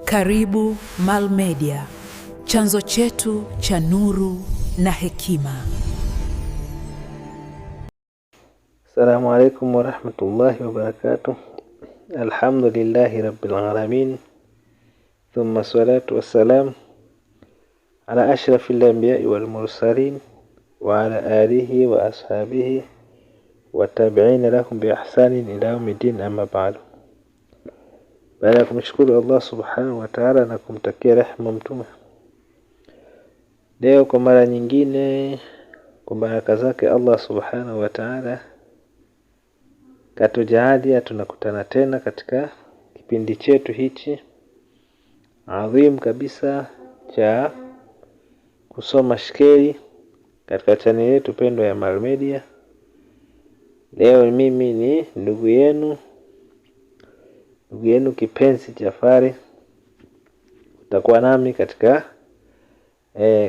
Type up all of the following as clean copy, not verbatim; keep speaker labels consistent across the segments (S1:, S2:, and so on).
S1: Karibu Mal Media, chanzo chetu cha nuru na hekima.
S2: Assalamu alaikum warahmatullahi wabarakatuh. Alhamdulillahi rabbil alamin. Thumma salatu wassalam ala ashrafil anbiya'i wal mursalin wa ala alihi wa ashabihi wa tabi'ina lahum bi ihsanin ila yawmiddin, amma ba'du. Baada ya kumshukuru Allah subhanahu wa ta'ala na kumtakia rehema mtume, leo kwa mara nyingine kwa baraka zake Allah subhanahu wa ta'ala katujalia tunakutana tena katika kipindi chetu hichi adhim kabisa cha kusoma shikeli katika channel yetu pendwa ya Mal Media. Leo mimi ni ndugu yenu kipenzi Jafari. Utakuwa nami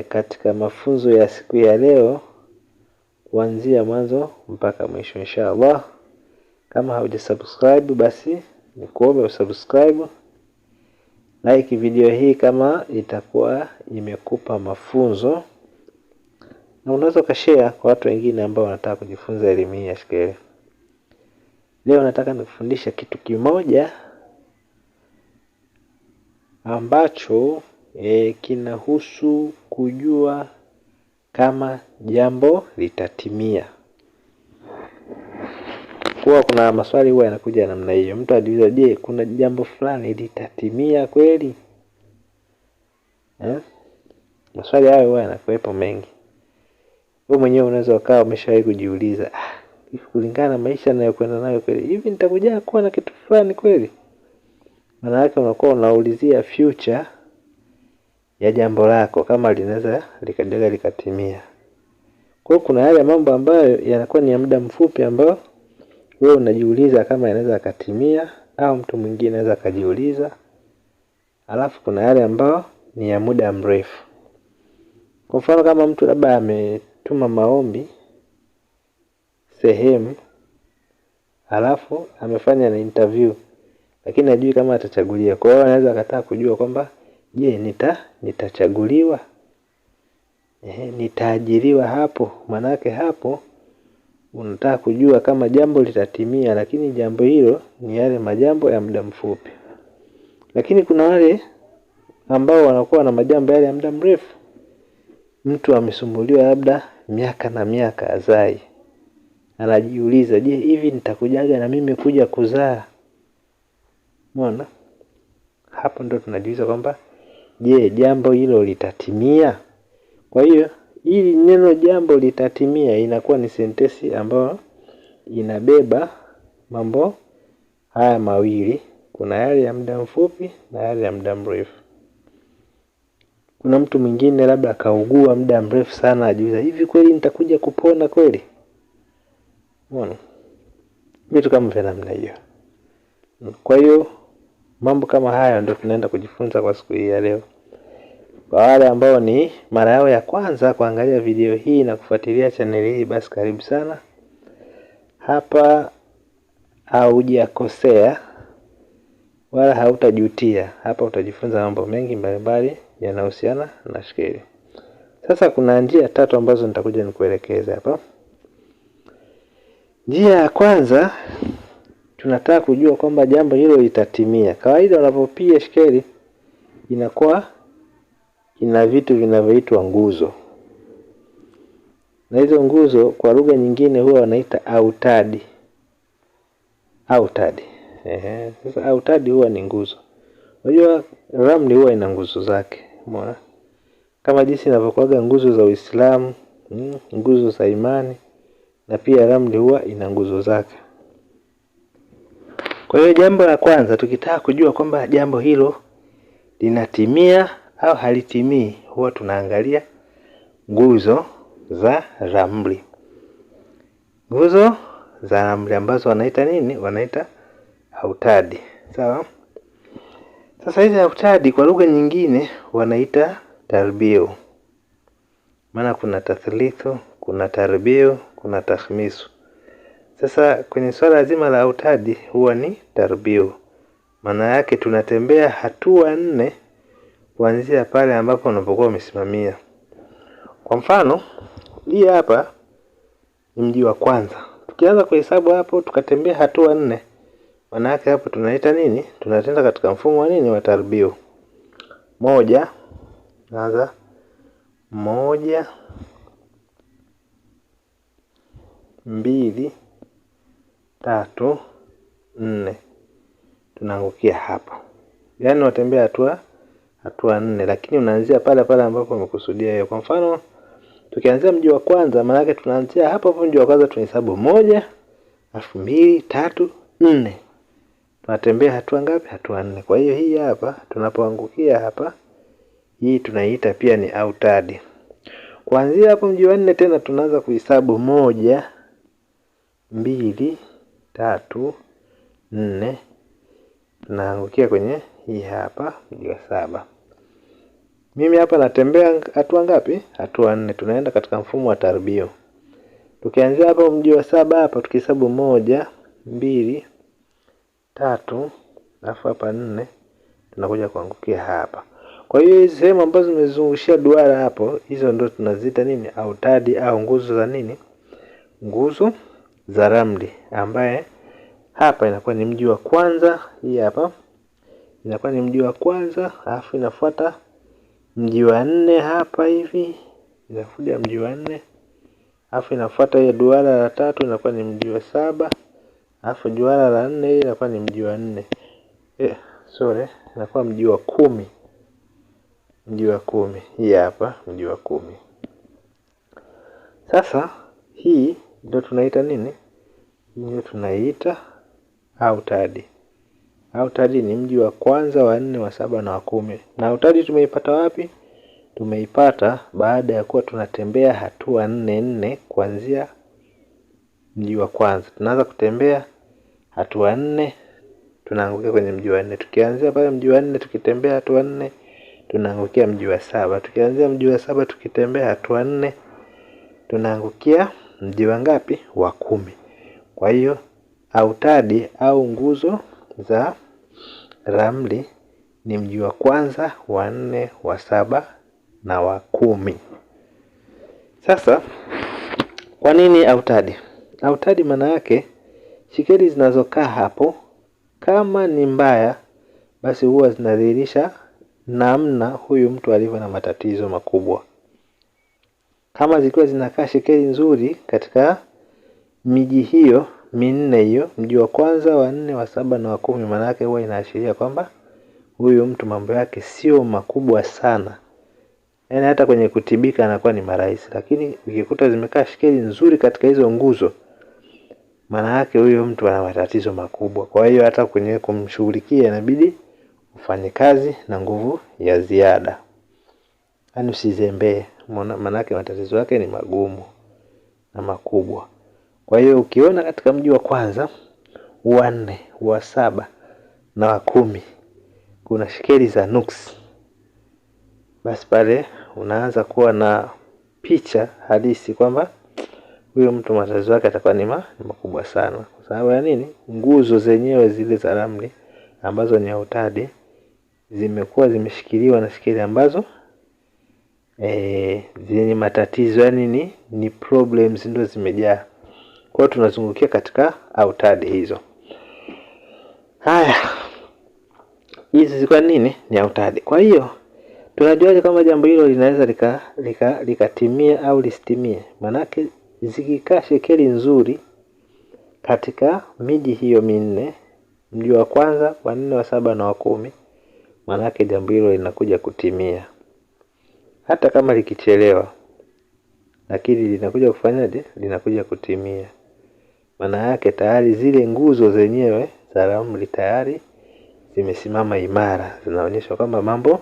S2: katika mafunzo ya siku ya leo kuanzia mwanzo mpaka mwisho inshallah. Kama haujasubscribe basi nikuombe usubscribe, like video hii kama itakuwa imekupa mafunzo, na unaweza kushare kwa watu wengine ambao wanataka kujifunza elimu hii ya shikeli. Leo nataka nikufundisha kitu kimoja ambacho kinahusu kujua kama jambo litatimia. Kwa kuna maswali huwa yanakuja namna hiyo. Mtu aliuliza, je, kuna jambo fulani litatimia kweli? Maswali hayo huwa yanakuwepo mengi. Wewe mwenyewe unaweza ukawa umeshawahi kujiuliza, kulingana na maisha ninayokwenda nayo kweli, hivi nitakuja kuwa na kitu fulani kweli? Maana yake unakuwa unaulizia future ya jambo lako kama linaweza likatimia. Kwa hiyo kuna yale mambo ambayo yanakuwa ni ya muda mfupi ambao wewe unajiuliza kama yanaweza katimia, au mtu mwingine anaweza kajiuliza. Alafu kuna yale ambao ni ya muda mrefu. Kwa mfano kama mtu labda ametuma maombi sehemu, alafu amefanya na interview lakini hajui kama atachaguliwa. Kwa hiyo anaweza akataka kujua kwamba je, nitachaguliwa? Nitaajiriwa hapo? Manake hapo unataka kujua kama jambo litatimia, lakini jambo hilo ni yale majambo ya muda mfupi. Lakini kuna wale ambao wanakuwa na majambo yale ya muda mrefu. Mtu amesumbuliwa labda miaka na miaka azai, anajiuliza, je, hivi nitakujaga na mimi kuja kuzaa? Umeona? Hapo ndo tunajiuliza kwamba je, jambo hilo litatimia? Kwa hiyo ili neno jambo litatimia inakuwa ni sentensi ambayo inabeba mambo haya mawili. Kuna yale ya muda mfupi na yale ya muda mrefu. Kuna mtu mwingine labda akaugua muda mrefu sana, ajiuliza, hivi kweli nitakuja kupona kweli? Umeona? Vitu kama vile namna hiyo. Kwa hiyo mambo kama haya ndio tunaenda kujifunza kwa siku hii ya leo. Kwa wale ambao ni mara yao ya kwanza kuangalia video hii na kufuatilia channel hii, basi karibu sana. Hapa haujakosea wala hautajutia. Hapa utajifunza mambo mengi mbalimbali yanayohusiana na shikeli. Sasa kuna njia tatu ambazo nitakuja nikuelekeze hapa. Njia ya kwanza, tunataka kujua kwamba jambo hilo litatimia. Kawaida unapopiga shikeli inakuwa ina vitu vinavyoitwa nguzo. Na hizo nguzo kwa lugha nyingine huwa wanaita autadi. Sasa autadi huwa ni nguzo. Unajua ramli huwa ina nguzo zake. Umeona? Kama jinsi inavyokuwa nguzo za Uislamu, nguzo za imani, na pia ramli huwa ina nguzo zake. Kwa hiyo jambo la kwanza, tukitaka kujua kwamba jambo hilo linatimia au halitimii, huwa tunaangalia nguzo za ramli. Nguzo za ramli ambazo wanaita nini? Wanaita autadi. Sawa? Sasa hizi autadi kwa lugha nyingine wanaita tarbiu. Maana kuna tathlithu, kuna tarbiu, kuna takhmisu. Sasa kwenye swala zima la autadi huwa ni tarbiu. maana yake tunatembea hatua 4 kuanzia pale ambapo unapokuwa umesimamia. Kwa mfano, hii hapa ni mji wa kwanza. Tukianza kuhesabu hapo tukatembea hatua 4, maana yake hapo tunaita nini? Tunatenda katika mfumo wa nini? Wa tarbio. 1, naanza 1, 2, 3, 4. Tunaangukia hapa. Yaani unatembea hatua 4, lakini unaanzia pale pale ambapo umekusudia hiyo. Kwa mfano, tukianzia mji wa kwanza, maana yake tunaanzia hapo hapo mji wa kwanza, tunahesabu 1, 2, 3, 4. Tunatembea hatua ngapi? Hatua 4. Kwa hiyo hii hapa tunapoangukia hapa, hii tunaiita pia ni autadi. Kuanzia hapo mji wa 4 tena tunaanza kuhesabu 1, 2, 3, 4. Tunaangukia kwenye hii hapa mji wa 7. Mimi hapa natembea hatua ngapi? Hatua 4. Tunaenda katika mfumo wa tarbio. Tukianzia hapa mji wa 7 hapa tukihesabu 1, 2, 3, alafu hapa 4, tunakuja kuangukia hapa. Kwa hiyo hizi sehemu ambazo zimezungushia duara hapo, hizo ndio tunaziita nini? Autadi au nguzo za nini? Nguzo za ramli, ambaye hapa inakuwa ni mji wa kwanza. Hii hapa inakuwa ni mji wa kwanza, alafu inafuata mji wa 4 hapa hivi, inafuja mji wa 4, alafu inafuata hiyo duara la 3 inakuwa ni mji wa 7, alafu duara la 4 hii inakuwa ni mji wa 4. Inakuwa mji wa 10. Mji wa 10. Hii hapa mji wa 10. Sasa hii ndio tunaita nini? Ndio tunaita autadi. Autadi ni mji wa kwanza, wa 4, wa 7 na wa 10. Na autadi tumeipata wapi? Tumeipata baada ya kuwa tunatembea hatua 4 kuanzia mji wa kwanza. Tunaanza kutembea hatua 4, tunaangukia kwenye mji wa 4. Tukianzia pale mji wa 4 tukitembea hatua 4, tunaangukia mji wa 7. Tukianzia mji wa 7 tukitembea hatua 4, tunaangukia mji wa ngapi? Wa 10. Kwa hiyo autadi au nguzo za ramli ni mji wa kwanza, wa 4, wa 7 na wa 10. Sasa kwa nini autadi? Autadi maana yake shikeli zinazokaa hapo kama ni mbaya, basi huwa zinadhihirisha namna huyu mtu alivyo na matatizo makubwa. Kama zikiwa zinakaa shikeli nzuri katika miji hiyo 4 hiyo, mji wa kwanza, wa 4, wa 7 na wa 10, maana yake huwa inaashiria kwamba huyu mtu mambo yake sio makubwa sana. Yaani hata kwenye kutibika anakuwa ni marahisi. Lakini ukikuta zimekaa shikeli nzuri katika hizo nguzo, maana yake huyo mtu ana matatizo makubwa. Kwa hiyo hata kwenye kumshughulikia inabidi ufanye kazi na nguvu ya ziada. Yaani usizembee, maana yake matatizo yake ni magumu na makubwa. Kwa hiyo ukiona katika mji wa kwanza, wa 4, wa 7 na wa 10 kuna shikeli za nuksi, basi pale unaanza kuwa na picha halisi kwamba huyo mtu matatizo yake atakuwa ni makubwa sana. Kwa sababu ya nini? Nguzo zenyewe zile za ramli ambazo ni autadi zimekuwa zimeshikiliwa na shikeli ambazo zenye matatizo, yani ni problems ndio zimejaa. Kwa hiyo tunazungukia katika autadi hizo. Haya, hizi ziko nini? Ni autadi. Kwa hiyo tunajuaje kama jambo hilo linaweza likatimia au lisitimie? Manake zikikaa shekeli nzuri katika miji hiyo 4, mji wa kwanza, wa 4, wa 7 na wa 10, manake jambo hilo linakuja kutimia. Hata kama likichelewa, lakini linakuja kufanyaje? Linakuja kutimia. Maana yake tayari zile nguzo zenyewe za ramli tayari zimesimama imara, zinaonyesha kwamba mambo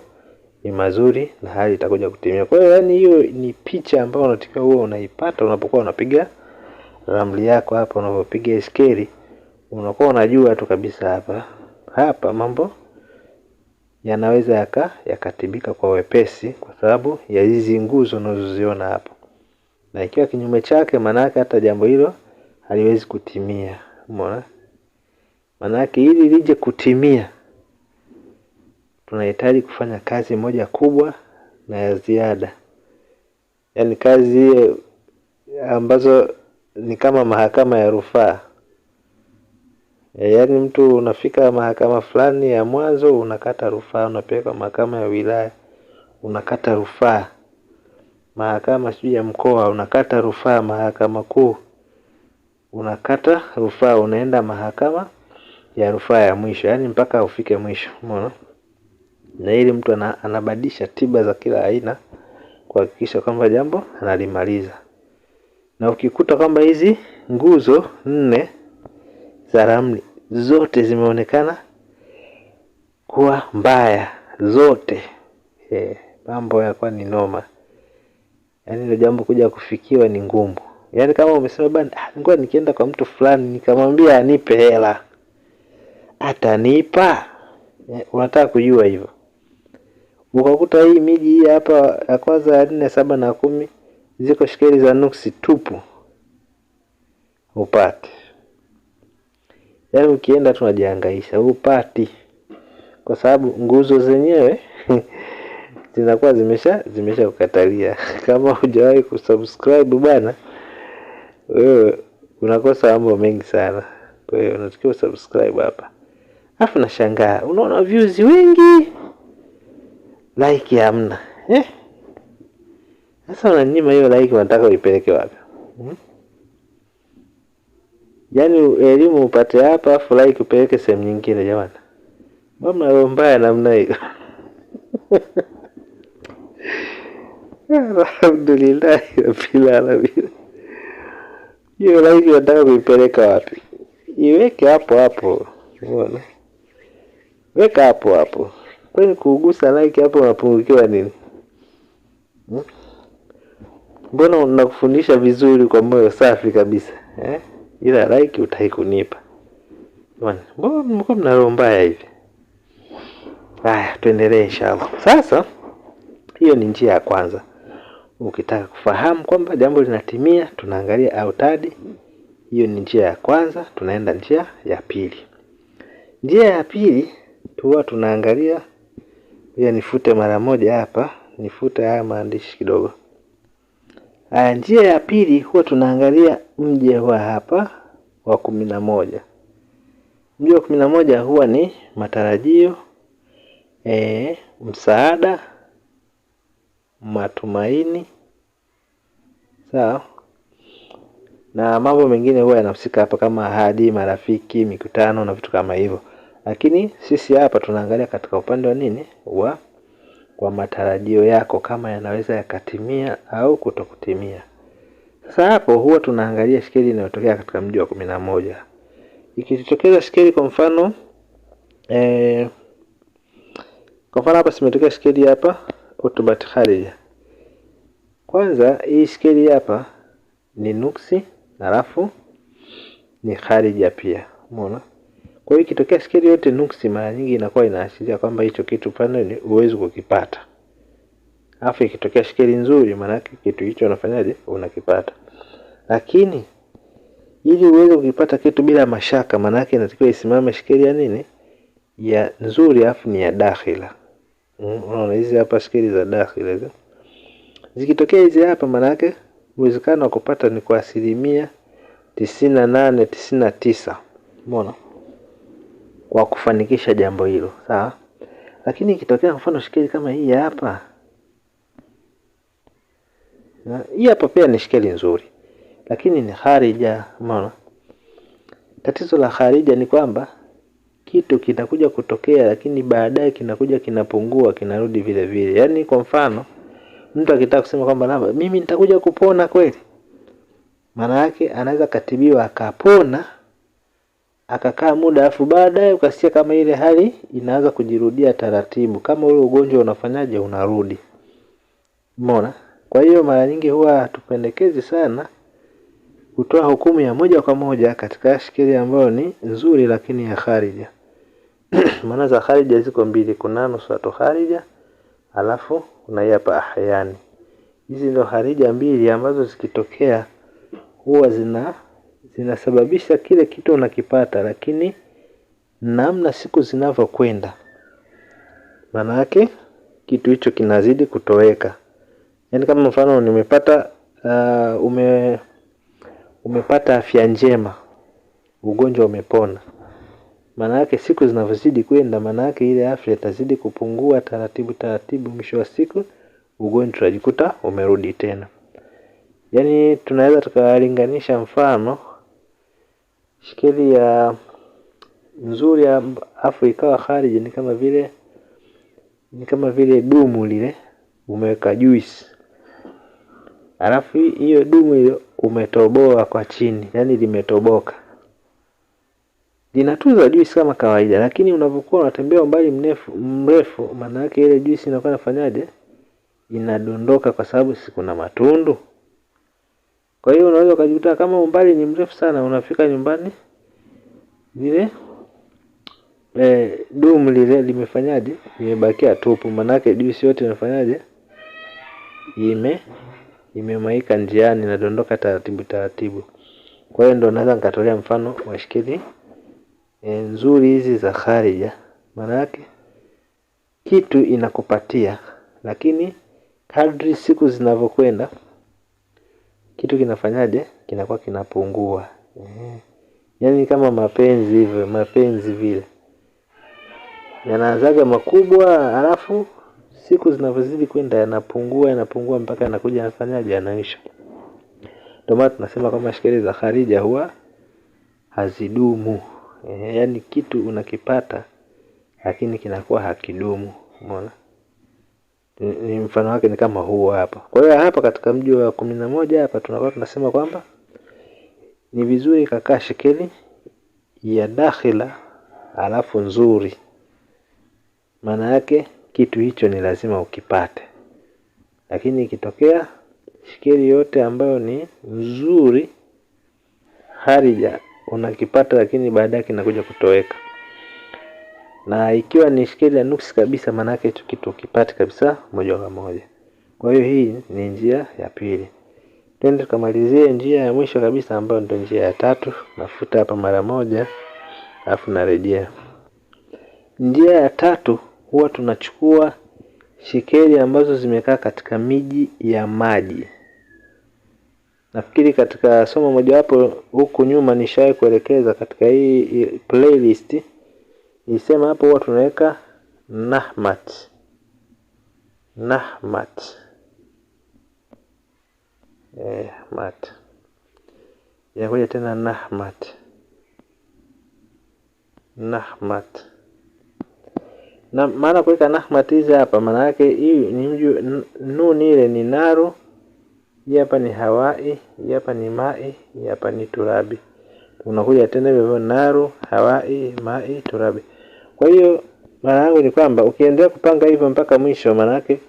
S2: ni mazuri na hali itakuja kutimia. Kwa hiyo yani hiyo ni picha ambayo unatakiwa uwe unaipata unapokuwa unapiga ramli yako hapa, unapopiga iskeli, unakuwa unajua tu kabisa hapa mambo yanaweza yakatibika kwa wepesi kwa sababu ya hizi nguzo unazoziona hapo. Na ikiwa kinyume chake, maana yake hata jambo hilo haliwezi kutimia. Umeona? Maana yake ili lije kutimia tunahitaji kufanya kazi moja kubwa na ya ziada. Yaani kazi ambazo ni kama mahakama ya rufaa. Yaani mtu unafika mahakama fulani ya mwanzo, unakata rufaa, unapeleka mahakama ya wilaya, unakata rufaa. Mahakama sijui ya mkoa, unakata rufaa, mahakama kuu, unakata rufaa, unaenda mahakama ya rufaa ya mwisho, yaani mpaka ufike mwisho. Umeona? Na ili mtu anabadilisha tiba za kila aina kuhakikisha kwamba jambo analimaliza. Na ukikuta kwamba hizi nguzo 4 za ramli zote zimeonekana kuwa mbaya zote, mambo yanakuwa ni noma. Yaani ile jambo kuja kufikiwa ni ngumu. Yaani kama umesema bana, ngoja nikienda kwa mtu fulani nikamwambia anipe hela, atanipa? Unataka kujua hivyo. Ukakuta hii miji hii hapa ya kwanza ya 4, 7 na 10 ziko shikeli za nuksi tupu, upate. Yaani ukienda tunajihangaisha upati, kwa sababu nguzo zenyewe zinakuwa zimesha kukatalia. Kama hujawahi kusubscribe bwana, wewe unakosa mambo mengi sana. Kwa hiyo unatakiwa subscribe hapa. Alafu nashangaa, unaona views wengi, like hamna. Sasa unanyima hiyo like, unataka uipeleke wapi? Yaani elimu upate hapa, afu like upeleke sehemu nyingine jamani. Mbona roho mbaya namna hiyo? Alhamdulillah rabbil alamin. Hiyo like unataka kuipeleka wapi? Iweke hapo hapo. Unaona? Weka hapo hapo. Kwani kugusa like hapo unapungukiwa nini? Mbona unakufundisha vizuri kwa moyo safi kabisa, ila like utaikunipa. Bwana, mbona mko mna roho mbaya hivi? Haya, tuendelee inshallah. Sasa hiyo ni njia ya kwanza. Ukitaka kufahamu kwamba jambo linatimia, tunaangalia autadi. Hiyo ni njia ya kwanza. Tunaenda njia ya pili. Njia ya pili huwa tunaangalia, ya nifute mara moja hapa, nifute haya maandishi kidogo. Njia ya pili huwa tunaangalia mje wa hapa wa 11. Mje wa 11 huwa ni matarajio, msaada, matumaini, sawa, na mambo mengine huwa yanahusika hapa kama ahadi, marafiki, mikutano na vitu kama hivyo. Lakini sisi hapa tunaangalia katika upande wa nini? Wa matarajio yako, kama yanaweza yakatimia au kutokutimia. Sasa hapo huwa tunaangalia shikeli inayotokea katika mji wa 11. Ikitokeza shikeli kwa mfano hapa simetokea shikeli hapa utubat kharija. Kwanza hii shikeli hapa ni nuksi, alafu ni kharija pia. Umeona? Kwa hiyo ikitokea shikeli yote nuksi, mara nyingi inakuwa inaashiria kwamba hicho kitu pale ni uwezo kukipata. Alafu ikitokea shikeli nzuri, maana yake kitu hicho unafanyaje? Unakipata. Lakini ili uweze kukipata kitu bila mashaka, maana yake inatakiwa isimame shikeli ya nini? Ya nzuri, alafu ni ya dakhila. Unaona hizi hapa shikeli za dakhila hizo. Zikitokea hizi hapa, maana yake uwezekano wa kupata ni kwa 98, 99. Umeona? Kwa kufanikisha jambo hilo, sawa? Lakini ikitokea mfano shikeli kama hii hapa, hii hapa pia ni shikeli nzuri, lakini ni kharija. Umeona? Tatizo la kharija ni kwamba kitu kinakuja kutokea, lakini baadaye kinakuja kinapungua, kinarudi vile vile. Yaani kwa mfano mtu akitaka kusema kwamba mimi nitakuja kupona kweli, maana yake anaweza katibiwa akapona, akakaa muda, afu baadaye ukasikia kama ile hali inaanza kujirudia taratibu, kama ule ugonjwa unafanyaje, unarudi. Umeona? Kwa hiyo mara nyingi huwa tupendekezi sana kutoa hukumu ya moja kwa moja katika shikeli ambayo ni nzuri lakini ya kharija. Maana za kharija ziko mbili, kuna nusatu kharija, alafu kuna hapa ahyani. Hizi ndio kharija mbili ambazo zikitokea huwa zinasababisha kile kitu unakipata, lakini namna siku zinavyokwenda maana yake kitu hicho kinazidi kutoweka. Yaani kama mfano nimepata umepata afya njema, ugonjwa umepona, maana yake siku zinavyozidi kwenda, maana yake ile afya itazidi kupungua taratibu, mwisho wa siku ugonjwa utajikuta umerudi tena. Yaani tunaweza tukalinganisha mfano shikeli ya nzuri ya afu ikawa khariji, ni kama vile dumu lile umeweka juice, alafu hiyo dumu hiyo umetoboa kwa chini, yani limetoboka, linatunza juice kama kawaida, lakini unapokuwa unatembea umbali mrefu, maana yake ile juice inakuwa inafanyaje, inadondoka kwa sababu si kuna matundu. Kwa hiyo unaweza kujikuta kama umbali ni mrefu sana, unafika nyumbani lile dumu lile limefanyaje, limebakia tupu, maana yake juice yote inafanyaje, imemaika njiani, inadondoka taratibu. Kwa hiyo ndio naweza nikatolea mfano wa shikeli nzuri hizi za kharija. Maana yake kitu inakupatia, lakini kadri siku zinavyokwenda kitu kinafanyaje, kinakuwa kinapungua. Yaani kama mapenzi vile yanaanzaga makubwa, alafu siku zinavyozidi kwenda yanapungua mpaka yanakuja yanafanyaje, yanaisha. Ndio maana tunasema kama shikeli za kharija huwa hazidumu. Yaani kitu unakipata lakini kinakuwa hakidumu. Umeona? Ni mfano wake ni kama huo hapa. Kwa hiyo hapa katika mji wa 11 hapa tunakuwa tunasema kwamba ni vizuri kakaa shikeli ya dakhila alafu nzuri. Maana yake kitu hicho ni lazima ukipate. Lakini ikitokea shikeli yote ambayo ni nzuri kharija unakipata, lakini baadaye kinakuja kutoweka. Na ikiwa ni shikeli ya nuksi kabisa, maana yake hicho kitu ukipate kabisa moja kwa moja. Kwa hiyo hii ni njia ya pili. Twende tukamalizie njia ya mwisho kabisa ambayo ndio njia ya tatu. Nafuta hapa mara moja alafu narejea. Njia ya tatu huwa tunachukua shikeli ambazo zimekaa katika miji ya maji. Nafikiri katika somo moja hapo huku nyuma nishawahi kuelekeza katika hii playlist. Nisema hapo huwa tunaweka Nahmat. Mat. Inakuja tena Nahmat. Na maana kuweka Nahmat hizi hapa, maana yake hii ni nuni ile ni naru, hii hapa ni hawai, hii hapa ni mai, hii hapa ni turabi. Unakuja tena hivyo naru, hawai, mai, turabi. Kwa hiyo maana yangu ni kwamba ukiendelea kupanga hivyo mpaka mwisho, maana yake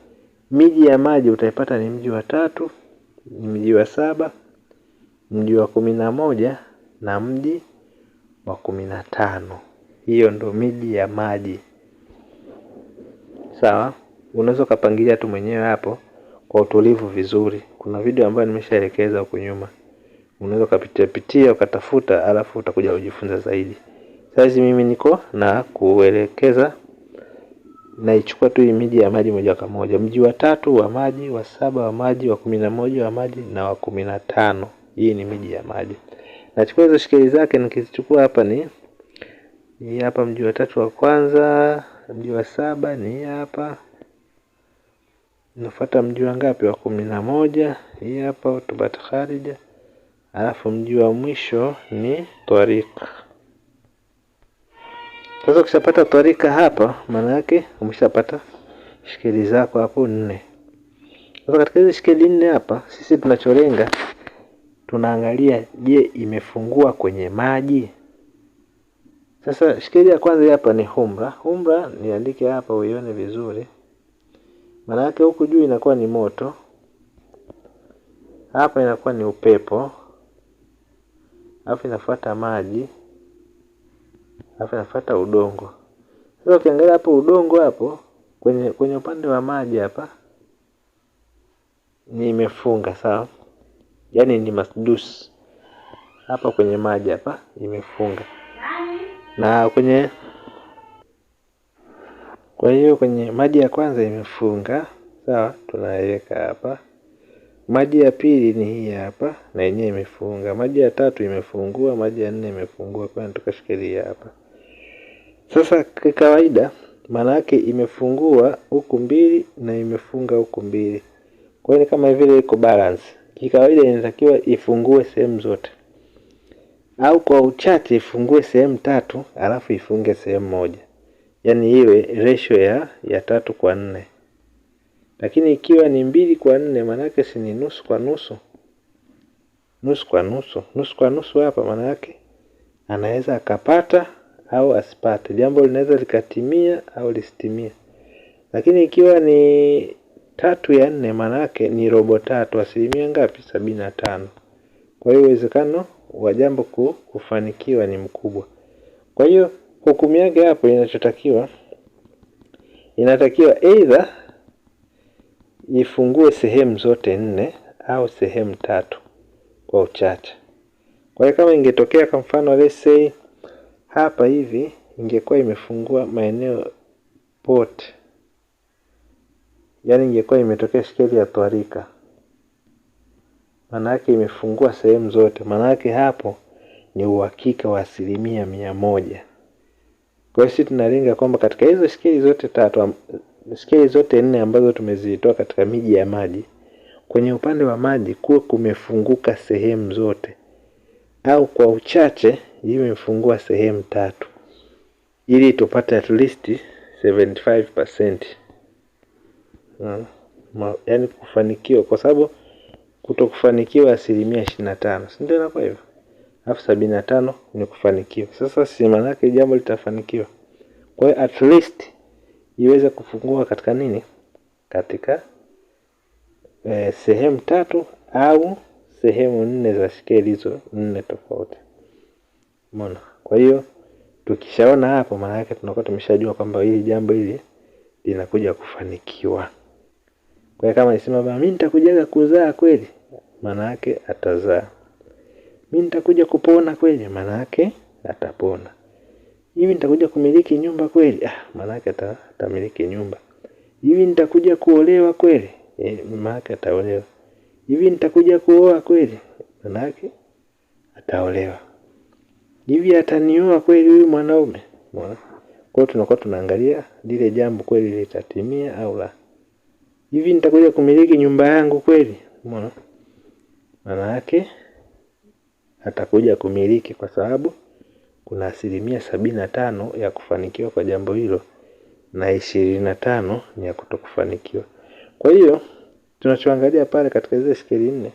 S2: miji ya maji utaipata ni mji wa 3, mji wa 7, mji wa 11 na mji wa 15. Hiyo ndo miji ya maji. Sawa? Unaweza kupangilia tu mwenyewe hapo kwa utulivu vizuri. Kuna video ambayo nimeshaelekeza huko nyuma. Unaweza kupitia ukatafuta, alafu utakuja kujifunza zaidi. Sasa mimi niko na kuelekeza, na ichukua tu miji ya maji moja kwa moja. Mji wa 3 wa maji, wa 7 wa maji, wa 11 wa maji na wa 15. Hii ni miji ya maji. Nachukua hizo shikeli zake, nikizichukua hapa ni hii hapa mji wa 3 wa kwanza, mji wa 7 ni hapa. Nafuata mji wa ngapi, wa 11, hii hapa Utbat Kharija. Alafu mji wa mwisho ni Tariq. Sasa ukishapata Tariqa hapa, maana yake umeshapata shikeli zako hapo 4. Sasa katika hizo shikeli 4 hapa, sisi tunacholenga tunaangalia, je, imefungua kwenye maji? Sasa shikeli ya kwanza hapa ni humra, niandike hapa uione vizuri. Maana yake huku juu inakuwa ni moto, hapa inakuwa ni upepo, alafu inafuata maji, alafu inafuata udongo. Sasa ukiangalia hapo udongo hapo kwenye upande wa maji hapa ni imefunga, sawa? Yaani ni masdus. Hapa kwenye maji hapa imefunga. Na kwenye Kwa hiyo kwenye maji ya kwanza imefunga, sawa, tunaiweka hapa. Maji ya pili ni hii hapa na yenyewe imefunga. Maji ya tatu imefungua, maji ya nne imefungua, kwa hiyo tukashikilia hapa. Sasa kwa kawaida maana yake imefungua huku mbili na imefunga huku mbili. Kwa hiyo kama vile iko balance. Kikawaida inatakiwa ifungue sehemu zote. Au kwa uchache ifungue sehemu tatu alafu ifunge sehemu moja. Yaani iwe ratio ya 3:4. Lakini ikiwa ni 2:4 maana yake si ni nusu kwa nusu. Nusu kwa nusu. Nusu kwa nusu hapa maana yake anaweza akapata au asipate. Jambo linaweza likatimia au lisitimie. Lakini ikiwa ni 3/4 maana yake ni robo tatu, asilimia ngapi? 75. Kwa hiyo uwezekano wa jambo kufanikiwa ni mkubwa. Kwa hiyo hukumu yake hapo inatakiwa either ifungue sehemu zote 4 au sehemu 3 kwa uchache. Kwa hiyo kama ingetokea kwa mfano let's say hapa hivi ingekuwa imefungua maeneo pote, yaani ingekuwa imetokea shikeli ya twarika, maana yake imefungua sehemu zote, maana yake hapo ni uhakika wa 100%. Kwa hiyo sisi tunalenga kwamba katika hizo shikeli zote 3, shikeli zote 4 ambazo tumezitoa katika miji ya maji, kwenye upande wa maji kuwe kumefunguka sehemu zote, au kwa uchache imefungua sehemu 3, ili tupate at least 75%. Yaani kufanikiwa, kwa sababu kutokufanikiwa 25%, si ndio? Kwa hivyo 75 ni kufanikiwa. Sasa si maana yake jambo litafanikiwa. Kwa hiyo at least iweze kufungua katika nini? Katika sehemu 3 au sehemu 4 za shikeli hizo 4 tofauti. Umeona? Kwa hiyo tukishaona hapo maana yake tunakuwa tumeshajua kwamba hili jambo hili linakuja kufanikiwa. Kwa hiyo kama nisema baba mimi nitakuja kuzaa kweli, maana yake atazaa. Mimi nitakuja kupona kweli, maana yake atapona. Hivi nitakuja kumiliki nyumba kweli, maana yake atamiliki nyumba. Hivi nitakuja kuolewa kweli, maana yake ataolewa. Hivi nitakuja kuoa kweli, maana yake ataolewa. Hivi atanioa kweli huyu mwanaume, umeona? Kwa hiyo tunakuwa tunaangalia lile jambo kweli litatimia au la. Hivi nitakuja kumiliki nyumba yangu kweli, umeona? Maana yake atakuja kumiliki, kwa sababu kuna 75% ya kufanikiwa kwa jambo hilo na 25 ni ya kutokufanikiwa. Kwa hiyo tunachoangalia pale katika zile shikeli 4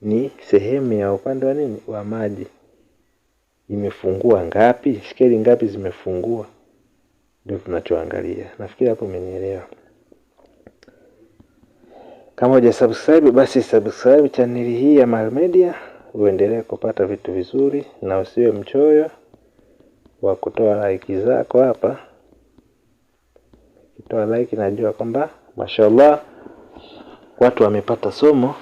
S2: ni sehemu ya upande wa nini? Wa maji. Imefungua ngapi? Shikeli ngapi zimefungua? Ndio tunachoangalia. Nafikiri hapo umenielewa. Kama hujasubscribe basi subscribe channel hii ya Mal Media, uendelee kupata vitu vizuri na usiwe mchoyo wa kutoa like zako hapa. Kutoa like, najua kwamba mashallah watu wamepata somo,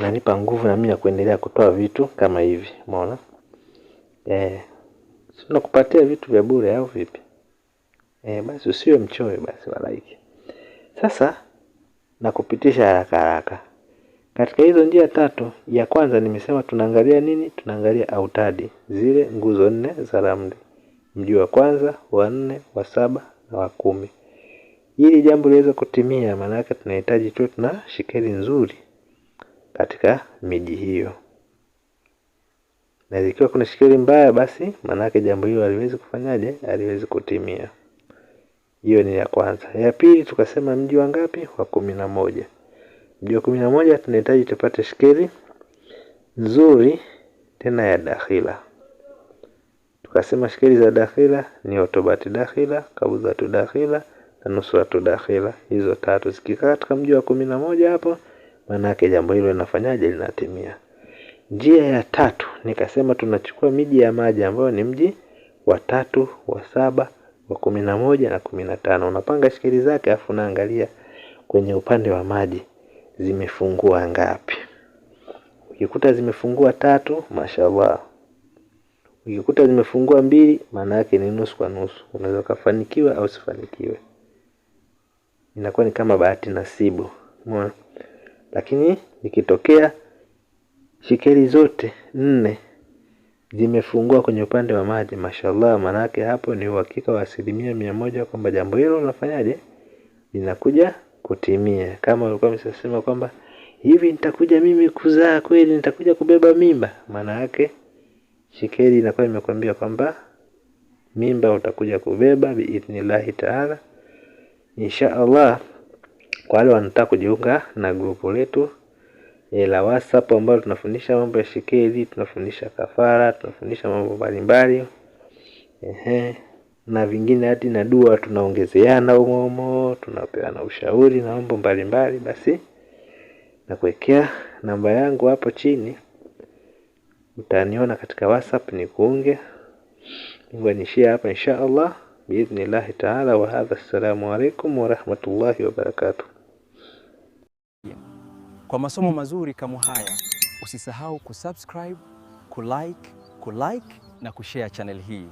S2: na nipa nguvu na mimi ya kuendelea kutoa vitu kama hivi, umeona? Sina kupatia vitu vya bure au vipi? Basi usiwe mchoyo basi wa like. Sasa na kupitisha haraka. Katika hizo njia 3, ya kwanza nimesema tunaangalia nini? Tunaangalia autadi, zile nguzo 4 za ramli. Mji wa kwanza, wa 4, wa 7 na wa 10. Ili jambo liweze kutimia maana yake tunahitaji tu tuna shikeli nzuri katika miji hiyo. Na ikiwa kuna shikeli mbaya basi maana yake jambo hilo haliwezi kufanyaje? Haliwezi kutimia. Hiyo ni ya kwanza. Ya pili tukasema mji wa ngapi? Wa 11. Mji wa 11 tunahitaji tupate shikeli nzuri tena ya dakhila. Tukasema shikeli za dakhila ni otobati dakhila, kabudhatu dakhila na nusratu dakhila. Hizo 3 zikikaa katika mji wa 11 hapo maana yake jambo hilo linafanyaje? Linatimia. Njia ya 3 nikasema tunachukua miji ya maji ambayo ni mji wa 3, wa 7, wa 11 na 15. Unapanga shikeli zake afu unaangalia kwenye upande wa maji zimefungua ngapi. Ukikuta zimefungua 3, mashallah. Ukikuta zimefungua 2, maana yake ni nusu kwa nusu. Unaweza kufanikiwa au usifanikiwe. Inakuwa ni kama bahati nasibu. Umeona? Lakini ikitokea shekeli zote 4 zimefungua kwenye upande wa maji, mashallah, maana yake hapo ni uhakika wa 100% kwamba jambo hilo unafanyaje linakuja kutimia. Kama ulikuwa umesema kwamba hivi nitakuja mimi kuzaa kweli, nitakuja kubeba mimba, maana yake shekeli inakuwa imekwambia kwamba mimba utakuja kubeba biidhnillah taala, insha Allah. Kwa wale wanataka kujiunga na grupu letu la WhatsApp ambao tunafundisha mambo ya shekeli, tunafundisha kafara, tunafundisha mambo mbalimbali na vingine hadi na dua tunaongezeana humo, tunapeana ushauri na mambo mbalimbali, basi na kuwekea namba yangu hapo chini, utaniona katika WhatsApp ni kuunge nishia hapa insha Allah biidhnillah taala. Wa hadha, assalamu alaykum wa rahmatullahi wa barakatuh.
S3: Kwa masomo mazuri kama haya, usisahau kusubscribe, kulike na kushare channel hii.